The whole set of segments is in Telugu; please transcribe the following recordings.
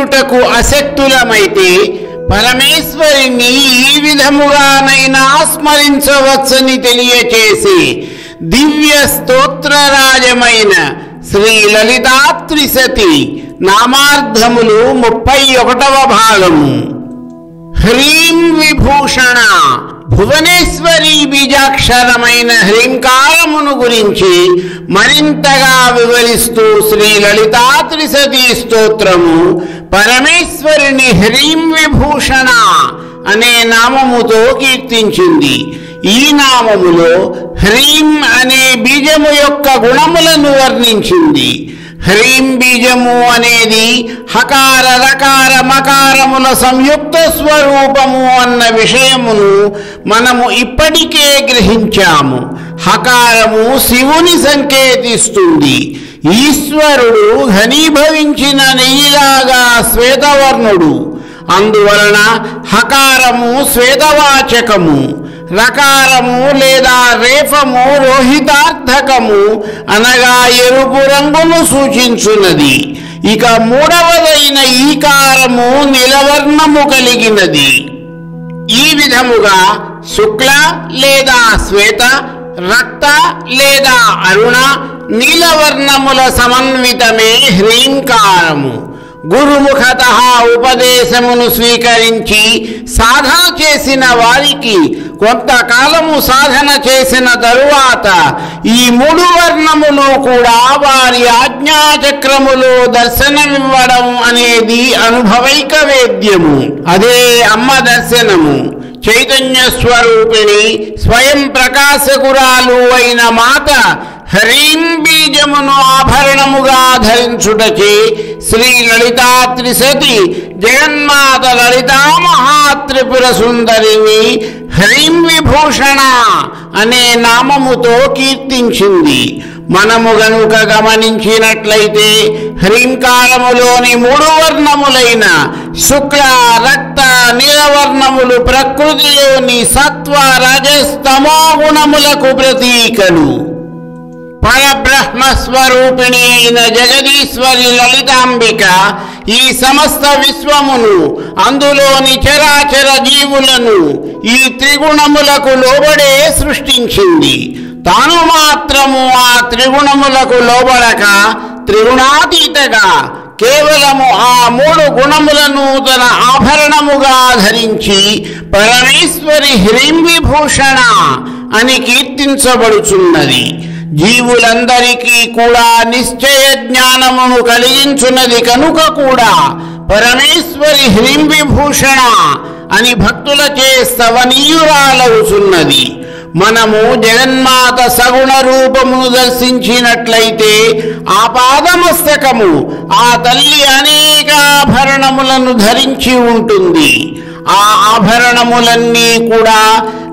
చేయుటకు అశక్తులమైతే పరమేశ్వరిని ఈ విధముగానైనా స్మరించవచ్చని తెలియచేసి దివ్య స్తోత్రరాజమైన శ్రీ లలితా త్రిశతి నామార్థములు 31వ భాగము. హ్రీం విభూషణ. భువనేశ్వరి బీజాక్షరమైన హ్రీంకారమును గురించి మరింతగా వివరిస్తూ శ్రీ లలితా త్రిశతి స్తోత్రము పరమేశ్వరిని హ్రీం విభూషణ అనే నామముతో కీర్తించింది. ఈ నామములో హ్రీం అనే బీజము యొక్క గుణములను వర్ణించింది. హ్రీం బీజము అనేది హకార రకార మకారముల సంయుక్త స్వరూపము అన్న విషయమును మనము ఇప్పటికే గ్రహించాము. హకారము శివుని సంకేతిస్తుంది. ఈశ్వరుడు ఘనీభవించిన నెయ్యిలాగా శ్వేతవర్ణుడు. అందువలన హకారము శ్వేతవాచకము, రకారము లేదా రేఫము రోహితార్థకము అనగా ఎరుపు రంగును సూచించున్నది. ఇక మూడవదైన ఈకారము నీలవర్ణము కలిగినది. ఈ విధముగా శుక్ల లేదా శ్వేత, రక్త లేదా అరుణ, నీలవర్ణముల సమన్వితమే హ్రీంకారము. గురుముఖత ఉపదేశమును స్వీకరించి సాధన చేసిన వారికి కొంతకాలము సాధన చేసిన తరువాత ఈ 3 వర్ణములు కూడా వారి ఆజ్ఞాచక్రములో దర్శనమివ్వడం అనేది అనుభవైక వేద్యము. అదే అమ్మ దర్శనము. చైతన్య స్వరూపిణి స్వయం ప్రకాశకురాలు అయిన మాత హ్రీం బీజమును ఆభరణముగా ధరించుటచే శ్రీ లలితా త్రిశతి జగన్మాత లలితా మహాత్రిపుర సుందరిని హ్రీం విభూషణ అనే నామముతో కీర్తించింది. మనము గనుక గమనించినట్లయితే హ్రీంకారములోని 3 వర్ణములైన శుక్ల, రక్త, నీలవర్ణములు ప్రకృతిలోని సత్వ, రజస్తమో గుణములకు ప్రతీకలు. పరబ్రహ్మస్వరూపిణి అయిన జగదీశ్వరి లలితాంబిక ఈ సమస్త విశ్వమును, అందులోని చరాచర జీవులను ఈ త్రిగుణములకు లోబడే సృష్టించింది. తాను మాత్రము ఆ త్రిగుణములకు లోబడక త్రిగుణాతీతగా కేవలము ఆ 3 గుణములను తన ఆభరణముగా ధరించి పరమేశ్వరి హ్రీం విభూషణ అని కీర్తించబడుచున్నది. జీవులందరికీ కూడా నిశ్చయ జ్ఞానమును కలిగించున్నది కనుక కూడా పరమేశ్వరి హ్రీం విభూషణ అని భక్తులచే స్తవనీయురాలవుచున్నది. మనము జగన్మాత సగుణ రూపమును దర్శించినట్లయితే ఆపాదమస్తకము ఆ తల్లి అనేక ఆభరణములను ధరించి ఉంటుంది. ఆ ఆభరణములన్నీ కూడా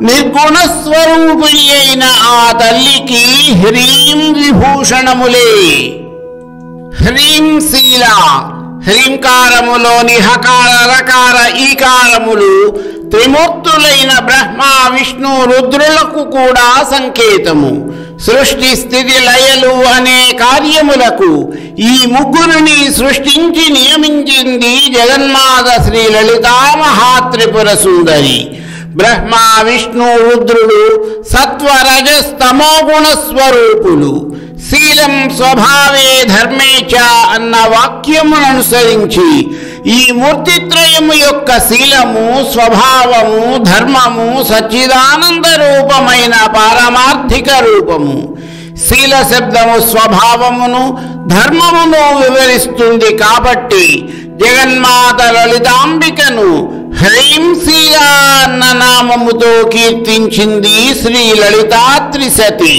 నిర్గుణ స్వరూపిణి అయిన ఆ తల్లికి హ్రీం విభూషణములే. హ్రీం శీల. హ్రీంకారములోని హకార, రకార, ఈకారములు త్రిమూర్తులైన బ్రహ్మ, విష్ణు, రుద్రులకు కూడా సంకేతము. సృష్టి, స్థితి, లయలు అనే కార్యములకు ఈ ముగ్గురిని సృష్టించి నియమించింది జగన్మాత శ్రీ లలితా మహాత్రిపుర సుందరి. బ్రహ్మ, విష్ణు, రుద్రులు సత్వ, రజస్తమో గుణ స్వరూపులు. శీలం స్వభావే ధర్మే చ అన్న వాక్యమును అనుసరించి ఈ మూర్తిత్రయము యొక్క శీలము, స్వభావము, ధర్మము సచ్చిదానంద రూపమైన పారమార్థిక రూపము. శీల శబ్దము స్వభావమును, ధర్మమును వివరిస్తుంది కాబట్టి జగన్మాత లలితాంబికను హ్రీం శీల అన్న నామముతో కీర్తించింది శ్రీ లలితా త్రిశతి.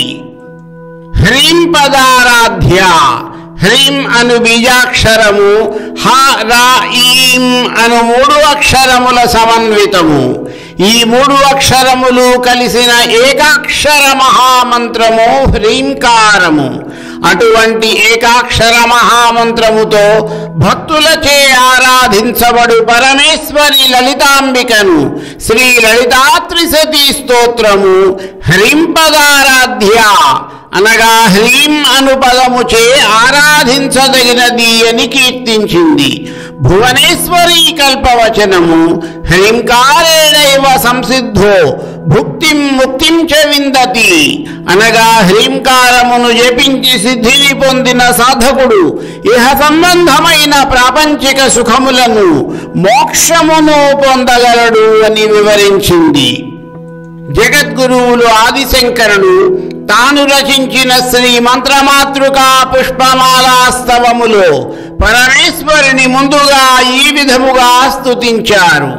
హ్రీం పదారాధ్య. హ్రీం అను బీజాక్షరము హ, ర, ఈం అను 3 అక్షరముల సమన్వితము. ఈ 3 అక్షరములు కలిసిన ఏకాక్షర మహామంత్రము హ్రీంకారము. అటువంటి ఏకాక్షర మహామంత్రముతో భక్తులచే ఆరాధించబడు పరమేశ్వరి లలితాంబికను శ్రీ లలితా త్రిశతి స్తోత్రము హ్రీంపదారాధ్య అనగా హ్రీం అను పదముచే ఆరాధించదగినది అని కీర్తించింది. భువనేశ్వరీ కల్పవచనము హ్రీంకారేణైవ సంసిద్ధో భుక్తిం ముక్తిం చ విందతి అనగా హ్రీంకారమును జపించి సిద్ధిని పొందిన సాధకుడు ఇహ సంబంధమైన ప్రాపంచిక సుఖములను మోక్షమును పొందగలడు అని వివరించింది. జగద్గురువులు ఆదిశంకరుడు తాను రచించిన శ్రీ మంత్రమాతృకా పుష్పమాలాస్తవములో పరమేశ్వరుని ముందుగా ఈ విధముగా స్తుతించారు.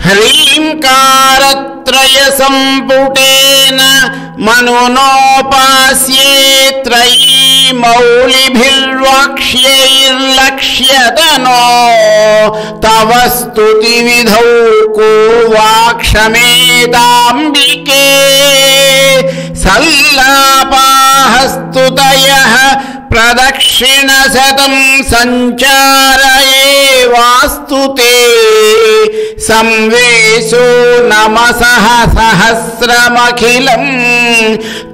హ్రీంకారత్రయ సంపుటేన మనునోపాస్యే త్రయీ మౌళిభిర్వాక్ష్యైర్లక్ష్యతనో తవ స్తుతి విధౌ కుర్వాక్షమేదాంబికే సల్లాపాః స్తుతయః ప్రదక్షిణ శతం సంచారయే వాస్తుతే సంవేశో నమసః సహస్రమఖిలం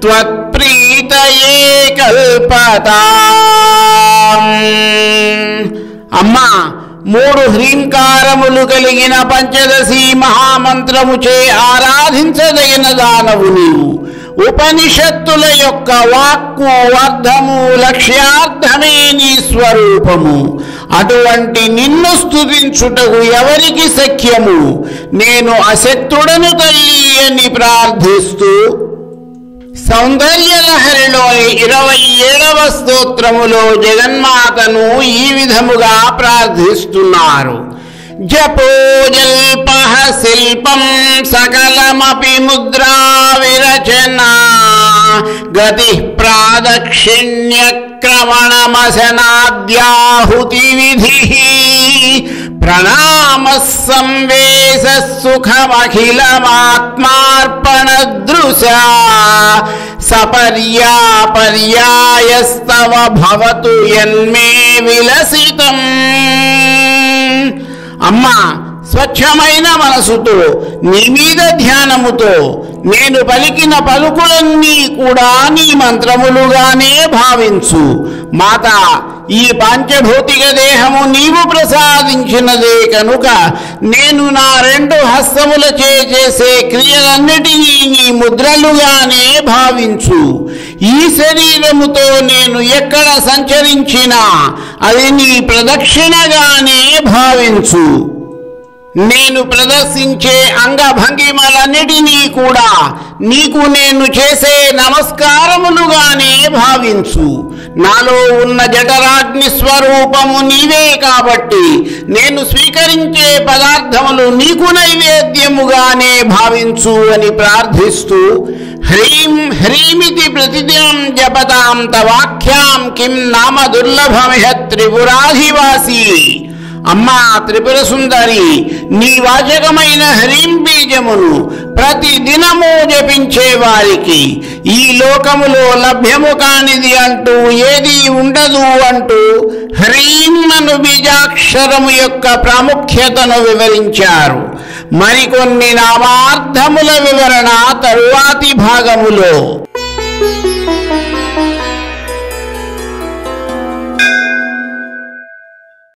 త్వత్ప్రీతయే కల్పతాం. అమ్మా, 3 హ్రీంకారములు కలిగిన పంచదశి మహామంత్రముచే ఆరాధించదగిన దానవు నీవు. ఉపనిషత్తుల యొక్క వాక్కు అర్థము లక్ష్యార్థమే నీ స్వరూపము. అటువంటి నిన్ను స్తుతించుటకు ఎవరికి శక్యము? నేను అశక్తుడను తల్లి అని ప్రార్థిస్తూ సౌందర్యలహరిలోని 27వ స్తోత్రములో జగన్మాతను ఈ విధముగా ప్రార్థిస్తున్నారు. జపో జల్పః శిల్పం సకలమపి ముద్రా విరచనా గతి ప్రాదక్షిణ్యక్రమణమశనాద్యాహుతి విధిః ప్రణామః సంవేశః సుఖమఖిలమాత్మార్పణదృశా సపర్యాపర్యాయస్తవ భవతు యన్మే విలసితం. అమ్మా, స్వచ్ఛమైన మనసుతో నీ మీద ధ్యానముతో నేను పలికిన పలుకులన్నీ కూడా నీ మంత్రములుగానే భావించు. మాత, ఈ పంచభౌతిక దేహము నీవు ప్రసాదించినదే కనుక నేను నా 2 హస్తములచే చేసే క్రియలన్నిటినీ నీ ముద్రలుగానే భావించు. ఈ శరీరముతో నేను ఎక్కడ సంచరించినా అది నీ ప్రదక్షిణగానే భావించు. నేను ప్రదర్శించే అంగభంగిమలన్నిటినీ కూడా నీకు నేను చేసే నమస్కారములుగానే భావించు. నాలో ఉన్న జఠరాగ్ని స్వరూపము నీవే కాబట్టి నేను స్వీకరించే పదార్థములు నీకు నైవేద్యముగానే భావించు అని ప్రార్థిస్తూ హ్రీం హ్రీమితి ప్రతిదినం జపతాం తవాఖ్యాం కిం నామ దుర్లభమిహ త్రిపురాధివాసి. అమ్మా త్రిపుర సుందరి, నీ వాచకమైన హ్రీం బీజమును ప్రతి దినము జపించే వారికి ఈ లోకములో లభ్యము కానిది అంటూ ఏది ఉండదు అంటూ హ్రీం అను బీజాక్షరము యొక్క ప్రాముఖ్యతను వివరించారు. మరికొన్ని నామార్థముల వివరణ తరువాతి భాగములో.